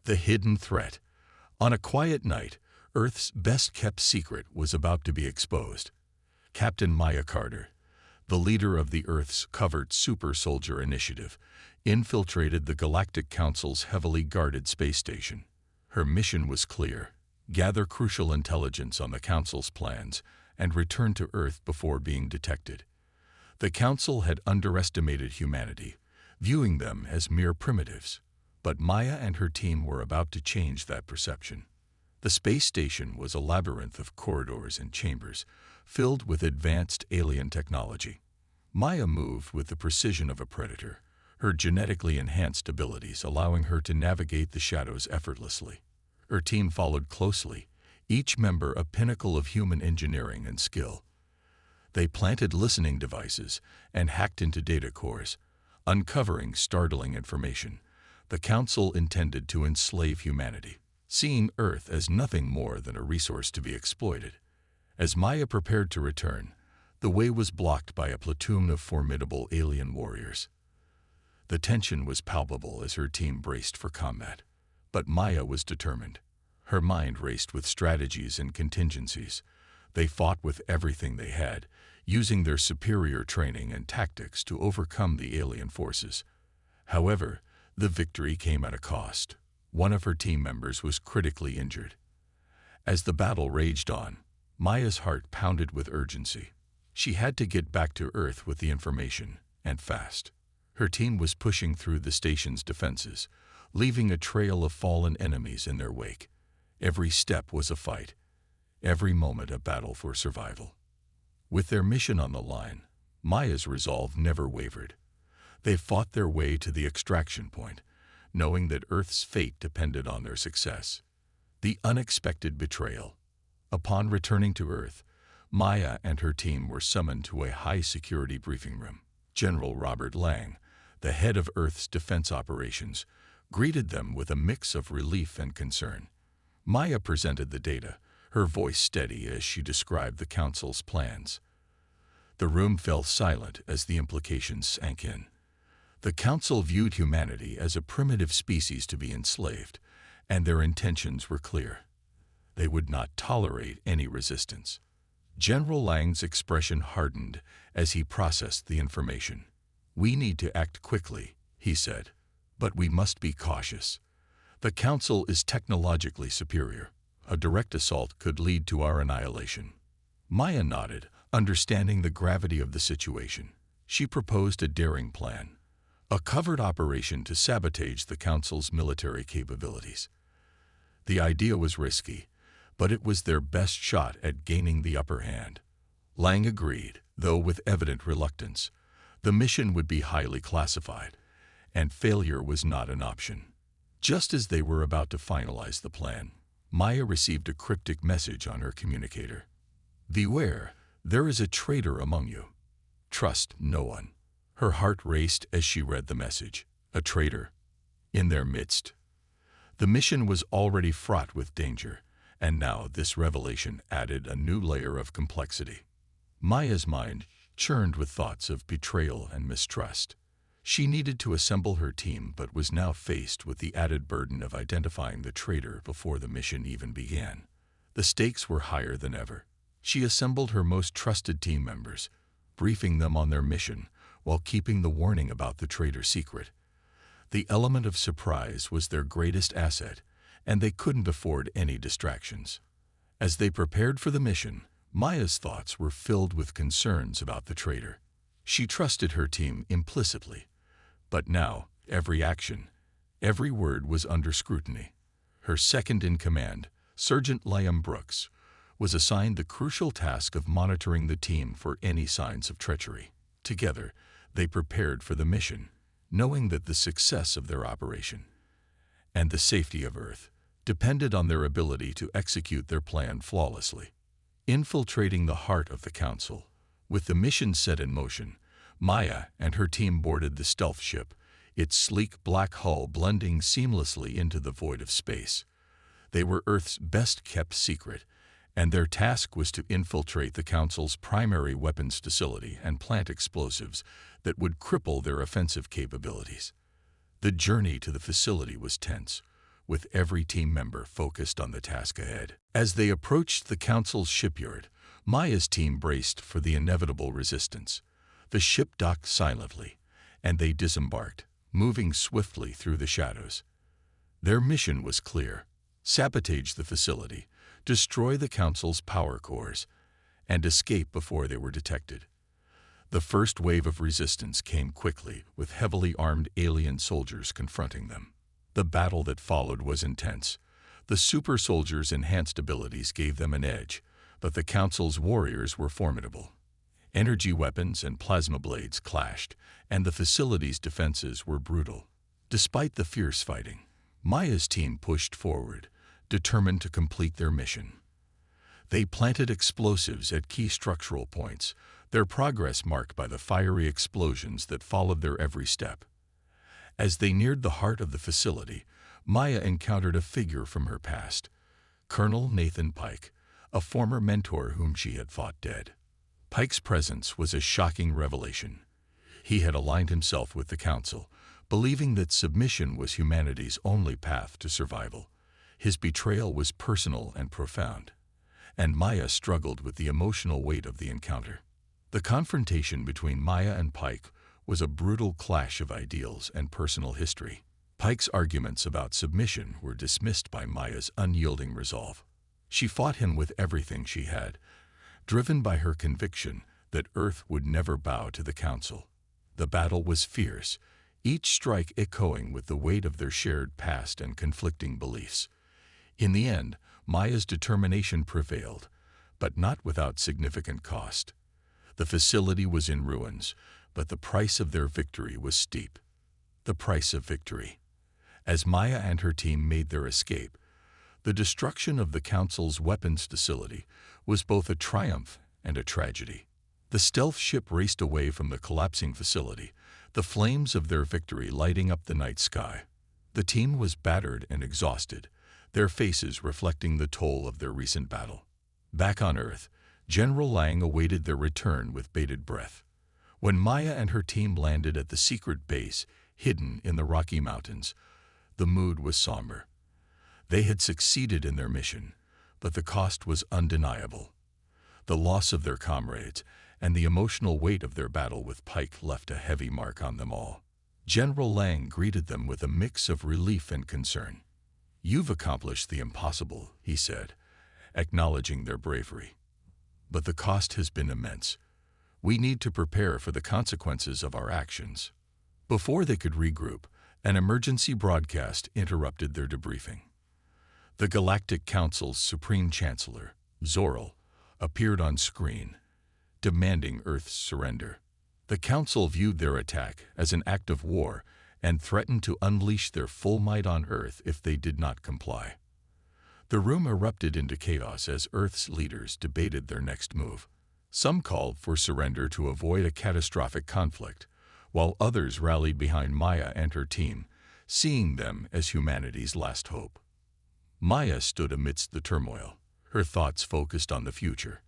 The hidden threat. On a quiet night, Earth's best-kept secret was about to be exposed. Captain Maya Carter, the leader of the Earth's covert super-soldier initiative, infiltrated the Galactic Council's heavily guarded space station. Her mission was clear: gather crucial intelligence on the Council's plans and return to Earth before being detected. The Council had underestimated humanity, viewing them as mere primitives. But Maya and her team were about to change that perception. The space station was a labyrinth of corridors and chambers, filled with advanced alien technology. Maya moved with the precision of a predator, her genetically enhanced abilities allowing her to navigate the shadows effortlessly. Her team followed closely, each member a pinnacle of human engineering and skill. They planted listening devices and hacked into data cores, uncovering startling information. The Council intended to enslave humanity, seeing Earth as nothing more than a resource to be exploited. As Maya prepared to return, the way was blocked by a platoon of formidable alien warriors. The tension was palpable as her team braced for combat. But Maya was determined. Her mind raced with strategies and contingencies. They fought with everything they had, using their superior training and tactics to overcome the alien forces. However, the victory came at a cost. One of her team members was critically injured. As the battle raged on, Maya's heart pounded with urgency. She had to get back to Earth with the information, and fast. Her team was pushing through the station's defenses, leaving a trail of fallen enemies in their wake. Every step was a fight, every moment a battle for survival. With their mission on the line, Maya's resolve never wavered. They fought their way to the extraction point, knowing that Earth's fate depended on their success. The unexpected betrayal. Upon returning to Earth, Maya and her team were summoned to a high-security briefing room. General Robert Lang, the head of Earth's defense operations, greeted them with a mix of relief and concern. Maya presented the data, her voice steady as she described the Council's plans. The room fell silent as the implications sank in. The Council viewed humanity as a primitive species to be enslaved, and their intentions were clear. They would not tolerate any resistance. General Lang's expression hardened as he processed the information. "We need to act quickly," he said, "but we must be cautious. The Council is technologically superior. A direct assault could lead to our annihilation." Maya nodded, understanding the gravity of the situation. She proposed a daring plan, a covert operation to sabotage the Council's military capabilities. The idea was risky, but it was their best shot at gaining the upper hand. Lang agreed, though with evident reluctance. The mission would be highly classified, and failure was not an option. Just as they were about to finalize the plan, Maya received a cryptic message on her communicator. "Beware, there is a traitor among you. Trust no one." Her heart raced as she read the message. A traitor in their midst. The mission was already fraught with danger, and now this revelation added a new layer of complexity. Maya's mind churned with thoughts of betrayal and mistrust. She needed to assemble her team but was now faced with the added burden of identifying the traitor before the mission even began. The stakes were higher than ever. She assembled her most trusted team members, briefing them on their mission while keeping the warning about the traitor secret. The element of surprise was their greatest asset, and they couldn't afford any distractions. As they prepared for the mission, Maya's thoughts were filled with concerns about the traitor. She trusted her team implicitly, but now every action, every word was under scrutiny. Her second-in-command, Sergeant Liam Brooks, was assigned the crucial task of monitoring the team for any signs of treachery. Together, they prepared for the mission, knowing that the success of their operation and the safety of Earth depended on their ability to execute their plan flawlessly. Infiltrating the heart of the Council, with the mission set in motion, Maya and her team boarded the stealth ship, its sleek black hull blending seamlessly into the void of space. They were Earth's best-kept secret, and their task was to infiltrate the Council's primary weapons facility and plant explosives that would cripple their offensive capabilities. The journey to the facility was tense, with every team member focused on the task ahead. As they approached the Council's shipyard, Maya's team braced for the inevitable resistance. The ship docked silently, and they disembarked, moving swiftly through the shadows. Their mission was clear: sabotage the facility, destroy the Council's power cores, and escape before they were detected. The first wave of resistance came quickly, with heavily armed alien soldiers confronting them. The battle that followed was intense. The super soldiers' enhanced abilities gave them an edge, but the Council's warriors were formidable. Energy weapons and plasma blades clashed, and the facility's defenses were brutal. Despite the fierce fighting, Maya's team pushed forward, determined to complete their mission. They planted explosives at key structural points, their progress marked by the fiery explosions that followed their every step. As they neared the heart of the facility, Maya encountered a figure from her past, Colonel Nathan Pike, a former mentor whom she had fought dead. Pike's presence was a shocking revelation. He had aligned himself with the Council, believing that submission was humanity's only path to survival. His betrayal was personal and profound, and Maya struggled with the emotional weight of the encounter. The confrontation between Maya and Pike was a brutal clash of ideals and personal history. Pike's arguments about submission were dismissed by Maya's unyielding resolve. She fought him with everything she had, driven by her conviction that Earth would never bow to the Council. The battle was fierce, each strike echoing with the weight of their shared past and conflicting beliefs. In the end, Maya's determination prevailed, but not without significant cost. The facility was in ruins, but the price of their victory was steep. The price of victory. As Maya and her team made their escape, the destruction of the Council's weapons facility was both a triumph and a tragedy. The stealth ship raced away from the collapsing facility, the flames of their victory lighting up the night sky. The team was battered and exhausted, their faces reflecting the toll of their recent battle. Back on Earth, General Lang awaited their return with bated breath. When Maya and her team landed at the secret base, hidden in the Rocky Mountains, the mood was somber. They had succeeded in their mission, but the cost was undeniable. The loss of their comrades and the emotional weight of their battle with Pike left a heavy mark on them all. General Lang greeted them with a mix of relief and concern. "You've accomplished the impossible," he said, acknowledging their bravery. "But the cost has been immense. We need to prepare for the consequences of our actions." Before they could regroup, an emergency broadcast interrupted their debriefing. The Galactic Council's Supreme Chancellor, Zoril, appeared on screen, demanding Earth's surrender. The Council viewed their attack as an act of war and threatened to unleash their full might on Earth if they did not comply. The room erupted into chaos as Earth's leaders debated their next move. Some called for surrender to avoid a catastrophic conflict, while others rallied behind Maya and her team, seeing them as humanity's last hope. Maya stood amidst the turmoil, her thoughts focused on the future.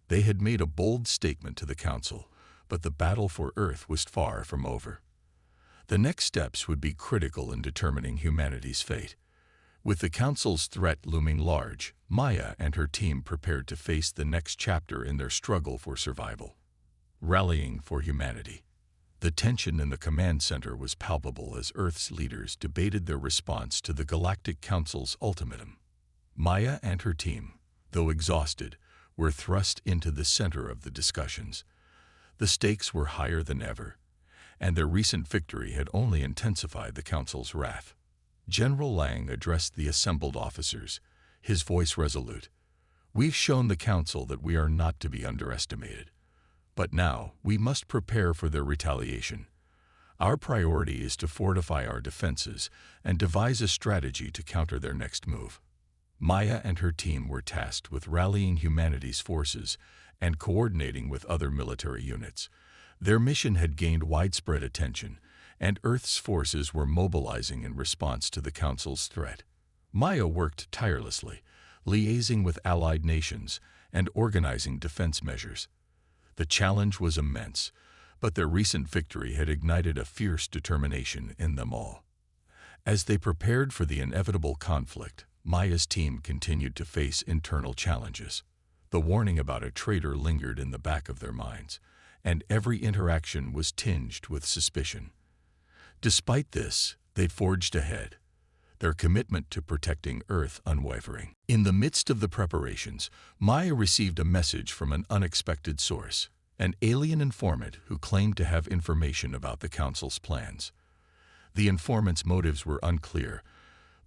They had made a bold statement to the Council, but the battle for Earth was far from over. The next steps would be critical in determining humanity's fate. With the Council's threat looming large, Maya and her team prepared to face the next chapter in their struggle for survival. Rallying for humanity. The tension in the command center was palpable as Earth's leaders debated their response to the Galactic Council's ultimatum. Maya and her team, though exhausted, were thrust into the center of the discussions. The stakes were higher than ever, and their recent victory had only intensified the Council's wrath. General Lang addressed the assembled officers, his voice resolute. "We've shown the Council that we are not to be underestimated. But now we must prepare for their retaliation. Our priority is to fortify our defenses and devise a strategy to counter their next move." Maya and her team were tasked with rallying humanity's forces and coordinating with other military units. Their mission had gained widespread attention, and Earth's forces were mobilizing in response to the Council's threat. Maya worked tirelessly, liaising with allied nations and organizing defense measures. The challenge was immense, but their recent victory had ignited a fierce determination in them all. As they prepared for the inevitable conflict, Maya's team continued to face internal challenges. The warning about a traitor lingered in the back of their minds, and every interaction was tinged with suspicion. Despite this, they forged ahead, their commitment to protecting Earth unwavering. In the midst of the preparations, Maya received a message from an unexpected source, an alien informant who claimed to have information about the Council's plans. The informant's motives were unclear,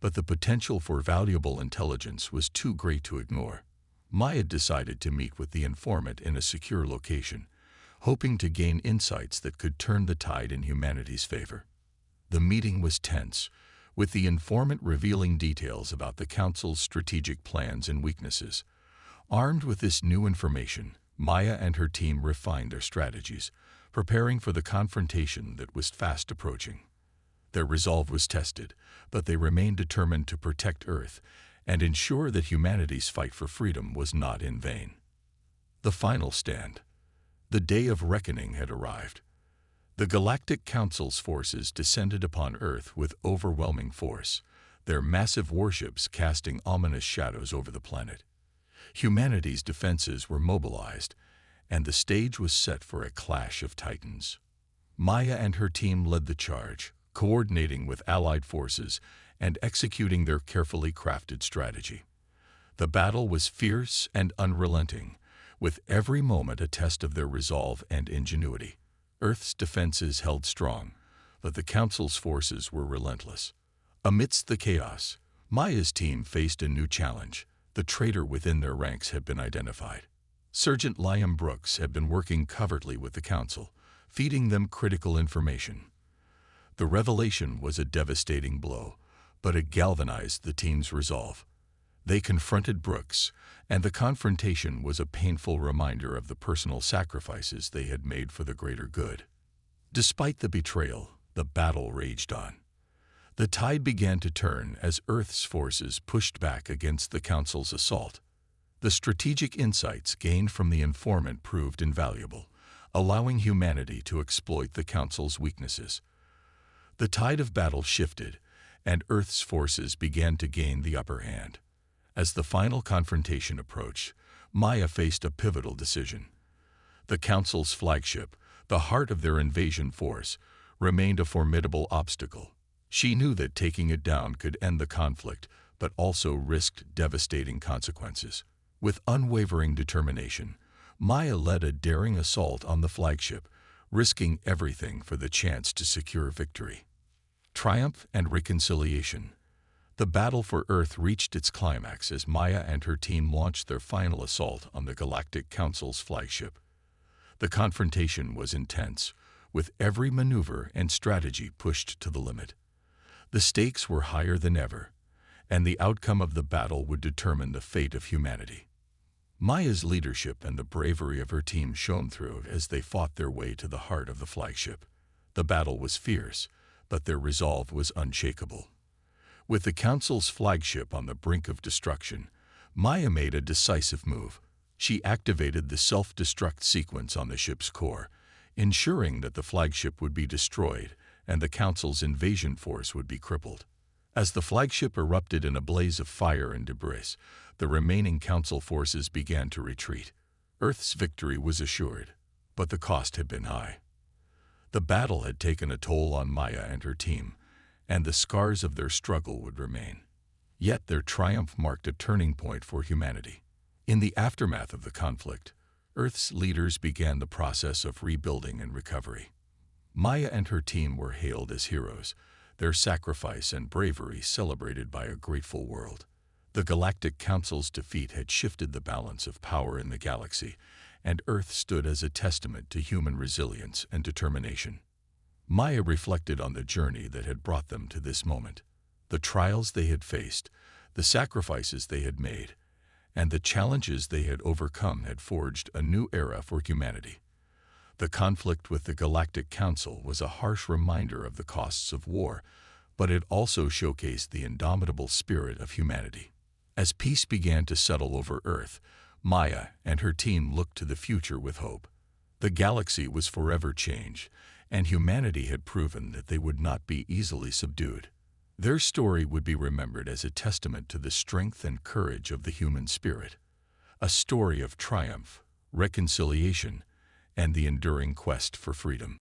but the potential for valuable intelligence was too great to ignore. Maya decided to meet with the informant in a secure location, hoping to gain insights that could turn the tide in humanity's favor. The meeting was tense, with the informant revealing details about the Council's strategic plans and weaknesses. Armed with this new information, Maya and her team refined their strategies, preparing for the confrontation that was fast approaching. Their resolve was tested, but they remained determined to protect Earth and ensure that humanity's fight for freedom was not in vain. The final stand. The day of reckoning had arrived. The Galactic Council's forces descended upon Earth with overwhelming force, their massive warships casting ominous shadows over the planet. Humanity's defenses were mobilized, and the stage was set for a clash of titans. Maya and her team led the charge, coordinating with allied forces and executing their carefully crafted strategy. The battle was fierce and unrelenting, with every moment a test of their resolve and ingenuity. Earth's defenses held strong, but the Council's forces were relentless. Amidst the chaos, Maya's team faced a new challenge. The traitor within their ranks had been identified. Sergeant Liam Brooks had been working covertly with the Council, feeding them critical information. The revelation was a devastating blow, but it galvanized the team's resolve. They confronted Brooks, and the confrontation was a painful reminder of the personal sacrifices they had made for the greater good. Despite the betrayal, the battle raged on. The tide began to turn as Earth's forces pushed back against the Council's assault. The strategic insights gained from the informant proved invaluable, allowing humanity to exploit the Council's weaknesses. The tide of battle shifted, and Earth's forces began to gain the upper hand. As the final confrontation approached, Maya faced a pivotal decision. The Council's flagship, the heart of their invasion force, remained a formidable obstacle. She knew that taking it down could end the conflict, but also risked devastating consequences. With unwavering determination, Maya led a daring assault on the flagship, risking everything for the chance to secure victory. Triumph and reconciliation. The battle for Earth reached its climax as Maya and her team launched their final assault on the Galactic Council's flagship. The confrontation was intense, with every maneuver and strategy pushed to the limit. The stakes were higher than ever, and the outcome of the battle would determine the fate of humanity. Maya's leadership and the bravery of her team shone through as they fought their way to the heart of the flagship. The battle was fierce, but their resolve was unshakable. With the Council's flagship on the brink of destruction, Maya made a decisive move. She activated the self-destruct sequence on the ship's core, ensuring that the flagship would be destroyed and the Council's invasion force would be crippled. As the flagship erupted in a blaze of fire and debris, the remaining Council forces began to retreat. Earth's victory was assured, but the cost had been high. The battle had taken a toll on Maya and her team, and the scars of their struggle would remain. Yet their triumph marked a turning point for humanity. In the aftermath of the conflict, Earth's leaders began the process of rebuilding and recovery. Maya and her team were hailed as heroes, their sacrifice and bravery celebrated by a grateful world. The Galactic Council's defeat had shifted the balance of power in the galaxy, and Earth stood as a testament to human resilience and determination. Maya reflected on the journey that had brought them to this moment. The trials they had faced, the sacrifices they had made, and the challenges they had overcome had forged a new era for humanity. The conflict with the Galactic Council was a harsh reminder of the costs of war, but it also showcased the indomitable spirit of humanity. As peace began to settle over Earth, Maya and her team looked to the future with hope. The galaxy was forever changed, and humanity had proven that they would not be easily subdued. Their story would be remembered as a testament to the strength and courage of the human spirit, a story of triumph, reconciliation, and the enduring quest for freedom.